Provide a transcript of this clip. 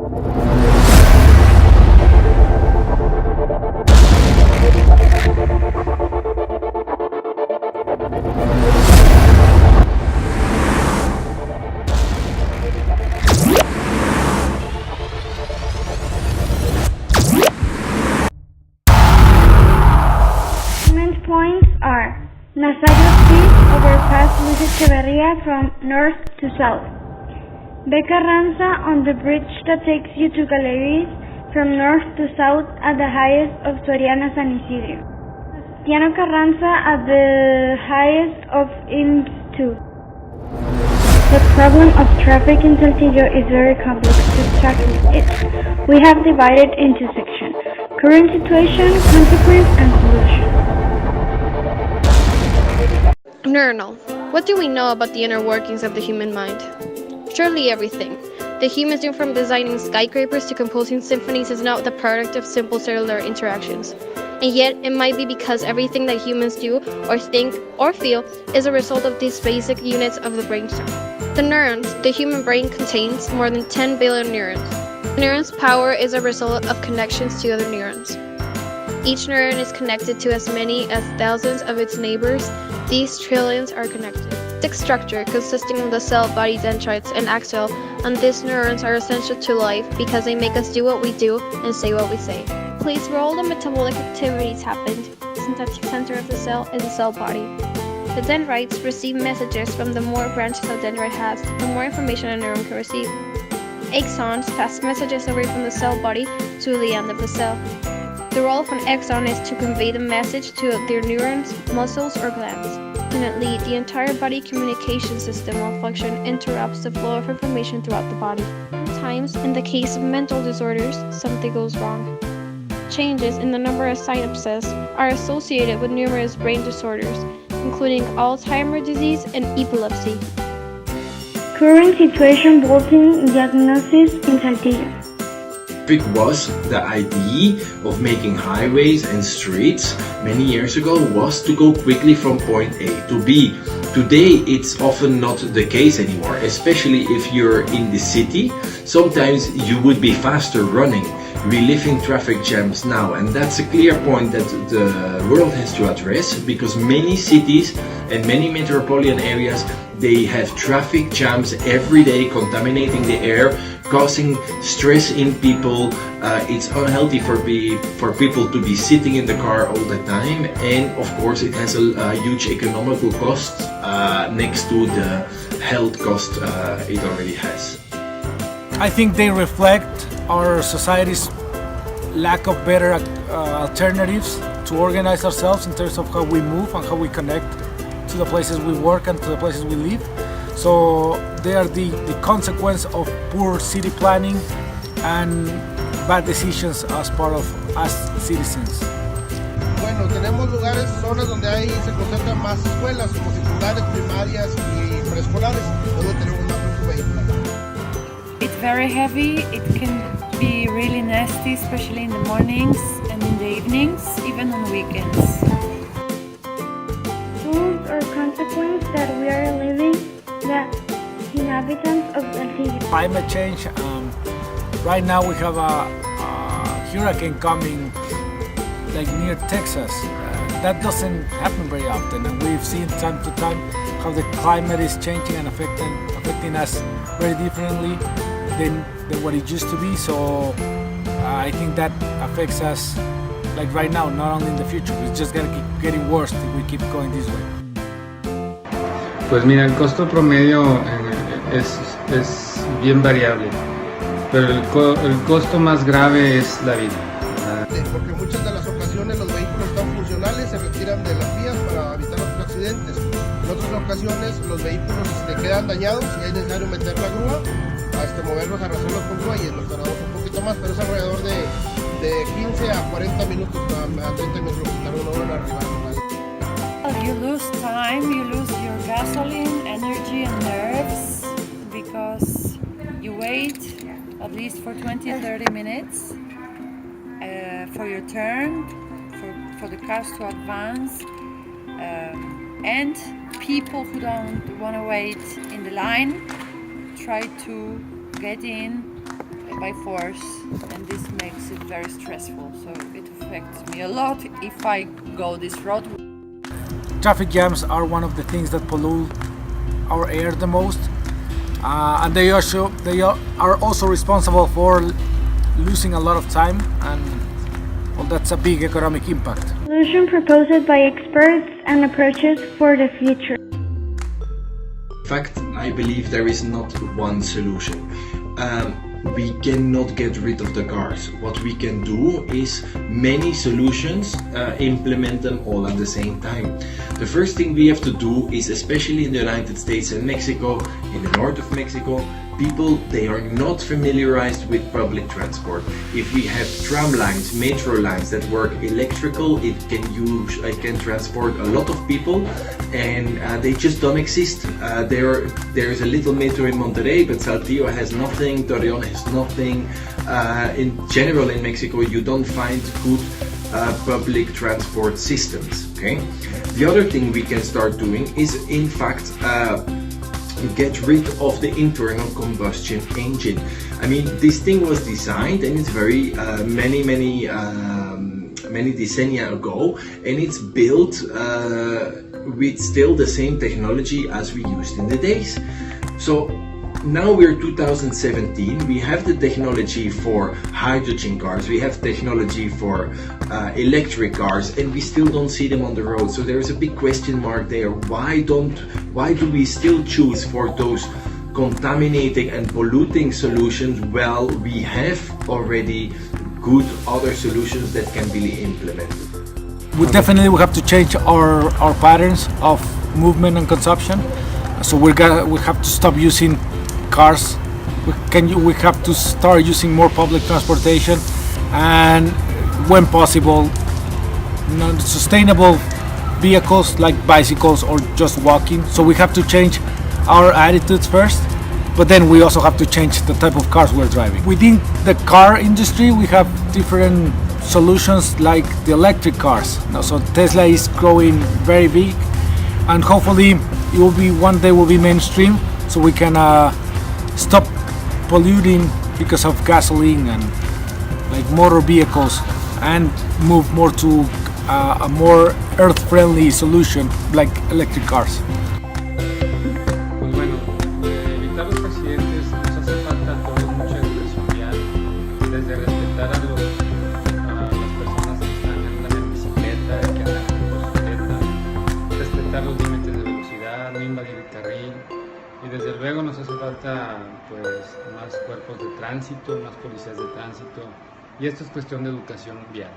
Points are Nazario Street, overpass Luis Echeverria from north to south. Beca Ranza on the bridge that takes you to Galeries from north to south at the highest of Soriana San Isidro. Piano Carranza at the highest of IMS 2. The problem of traffic in Saltillo is very complex to tackle it. We have divided into sections: current situation, consequence, and solution. Neuronal. What do we know about the inner workings of the human mind? Surely everything. The humans do from designing skyscrapers to composing symphonies is not the product of simple cellular interactions. And yet, it might be because everything that humans do or think or feel is a result of these basic units of the brainstem. The neurons. The human brain contains more than 10 billion neurons. The neuron's power is a result of connections to other neurons. Each neuron is connected to as many as thousands of its neighbors. These trillions are connected. The structure, consisting of the cell, body, dendrites, and axon, and these neurons are essential to life because they make us do what we do and say what we say. The place where all the metabolic activities happen, the synthetic center of the cell, is the cell body. The dendrites receive messages from the more branches a dendrite has, the more information a neuron can receive. Axons pass messages away from the cell body to the end of the cell. The role of an axon is to convey the message to their neurons, muscles, or glands. Ultimately, the entire body communication system malfunction interrupts the flow of information throughout the body. Sometimes, in the case of mental disorders, something goes wrong. Changes in the number of synapses are associated with numerous brain disorders, including Alzheimer's disease and epilepsy. Current situation bolting diagnosis in Saltillo. Was the idea of making highways and streets many years ago was to go quickly from point A to B. Today it's often not the case anymore, especially if you're in the city. Sometimes you would be faster running, relieving traffic jams now, and that's a clear point that the world has to address, because many cities and many metropolitan areas, they have traffic jams every day, contaminating the air, causing stress in people. It's unhealthy for people to be sitting in the car all the time, and of course it has a huge economical cost next to the health cost it already has. I think they reflect our society's lack of better alternatives to organize ourselves in terms of how we move and how we connect to the places we work and to the places we live. So they are the consequence of poor city planning and bad decisions as part of us citizens. Bueno, tenemos lugares, zonas donde se concentran más escuelas, como secundarias, primarias y preescolares, donde tenemos más flujo vehicular. It's very heavy. It can be really nasty, especially in the mornings and in the evenings, even on weekends. Tools or consequence that we are living the inhabitants of Saltillo. Climate change. Right now we have a hurricane coming like near Texas. That doesn't happen very often, and we've seen time to time how the climate is changing and affecting us very differently than what it used to be. So I think that affects us like right now, not only in the future. It's just gonna keep getting worse if we keep going this way. Pues mira, el costo promedio es bien variable, pero el costo más grave es la vida. Porque muchas de las ocasiones los vehículos están funcionales, se retiran de las vías para evitar otros accidentes. En otras ocasiones los vehículos quedan dañados y es necesario meter la grúa, moverlos, arrastrarlos con grúa, y nos tardamos un poquito más, pero es alrededor de 15 a 40 minutos, a 30 minutos, tarda una hora en arribar. You lose time, you lose your gasoline, energy and nerves because you wait at least for 20-30 minutes for your turn, for the cars to advance, and people who don't want to wait in the line try to get in by force, and this makes it very stressful. So it affects me a lot if I go this road. Traffic jams are one of the things that pollute our air the most, and they are also responsible for losing a lot of time, and well, that's a big economic impact. Solution proposed by experts and approaches for the future. In fact, I believe there is not one solution. We cannot get rid of the cars. What we can do is many solutions, implement them all at the same time. The first thing we have to do is, especially in the United States and Mexico, in the north of Mexico, people, they are not familiarized with public transport. If we have tram lines, metro lines that work electrical, it can transport a lot of people, and they just don't exist. There's a little metro in Monterrey, but Saltillo has nothing, Torreon has nothing. In general in Mexico, you don't find good public transport systems. Okay. The other thing we can start doing is, in fact, get rid of the internal combustion engine. I mean, this thing was designed, and it's very many decennia ago, and it's built with still the same technology as we used in the days. So now we're 2017, we have the technology for hydrogen cars, we have technology for electric cars, and we still don't see them on the road. So there's a big question mark there. Why do we still choose for those contaminating and polluting solutions? Well, we have already good other solutions that can be implemented. We definitely have to change our patterns of movement and consumption. So we have to stop using cars. We have to start using more public transportation, and when possible, sustainable vehicles like bicycles or just walking. So we have to change our attitudes first, but then we also have to change the type of cars we're driving. Within the car industry, we have different solutions like the electric cars. So Tesla is growing very big, and hopefully it will be one day will be mainstream, so we can stop polluting because of gasoline and like motor vehicles, and move more to a more earth-friendly solution like electric cars. Pues bueno, evitar los accidentes nos hace falta a todos mucha educación vial, desde respetar a las personas que andan en bicicleta, que andan en motocicleta, respetar los límites de velocidad, no invadir el carril, y desde luego nos hace falta pues más cuerpos de tránsito, más policías de tránsito, y esto es cuestión de educación vial.